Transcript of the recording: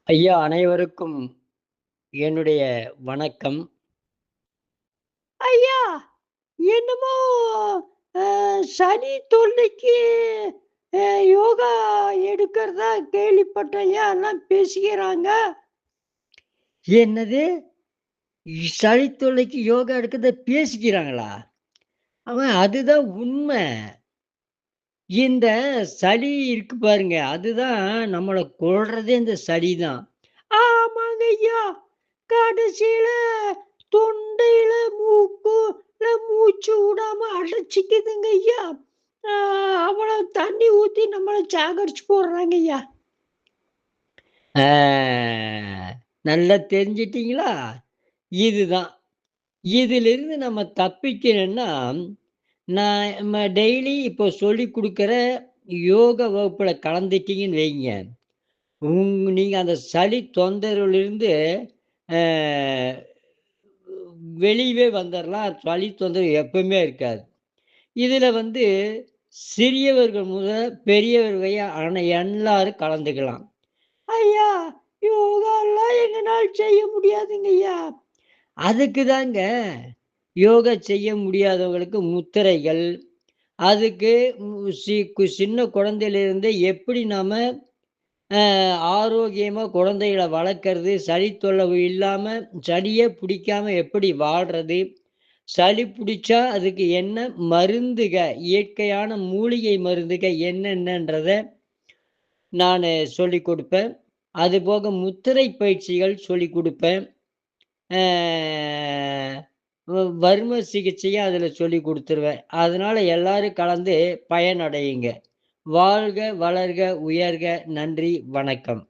ஐயா அனைவருக்கும் என்னுடைய வணக்கம். ஐயா! என்னமோ அ சனி தொல்லைக்கு அ யோகா எடுக்கிறதா கேள்விப்பட்டேன்யா! எல்லாம் பேசிக்கிறாங்க. என்னது? சளி தொல்லைக்கு யோகா எடுக்கிறத பேசிக்கிறாங்களா? அதுதான் உண்ம. இந்த சளி இருக்கு பாருங்க, அதுதான் நம்மள கொல்றதே இந்த சளி தான். ஆமாங்க ஐயா! கடைசியில தொண்டையில, மூச்சு விடாம அடைச்சிக்குதுங்க ஐயா! அ அவ்வளோ தண்ணி ஊத்தி நம்மள சாகடிச்சு போடுறாங்க ஐயா! ஆ நல்லா தெரிஞ்சுட்டீங்களா? இதுதான். இதிலிருந்து நம்ம தப்பிக்கணும்னா, நம்ம டெய்லி இப்போ சொல்லிக் குடுக்குற யோகா வகுப்புல கலந்துட்டீங்கன்னு வைங்க. நீங்க அந்த சளி தொந்தரவுலிருந்து அ வெளியவே வந்துரலாம். சளி தொந்தரவு எப்பவுமே இருக்காது. இதுல வந்து சிறியவர்கள் முதல் பெரியவர் வரை எல்லாரும் கலந்துக்கலாம். ஐயா! யோகாலாம் எங்கனால செய்ய முடியாதுங்க ஐயா! அதுக்கு தாங்க யோகா செய்ய முடியாதவங்களுக்கு முத்திரைகள், அதுக்கு சின்ன குழந்தையிலிருந்தே எப்படி நாம அ ஆரோக்கியமா குழந்தைகள வளர்க்கறது, சளி தொல்லை இல்லாம, சளியே பிடிக்காம எப்படி வாழ்றது, சளி பிடிச்சா அதுக்கு என்ன மருந்துக, இயற்கையான மூலிகை மருந்துக என்னென்னன்றத நானு சொல்லிக் குடுப்பேன். அதுபோக முத்திரை பயிற்சிகள் சொல்லிக் குடுப்பேன். அ வர்ம சிகிச்சையும் அதில சொல்லிக் குடுத்துருவேன். அதனால எல்லாரும் கலந்து பயனடையுங்க. வாழ்க, வளர்க, உயர்க. நன்றி, வணக்கம்.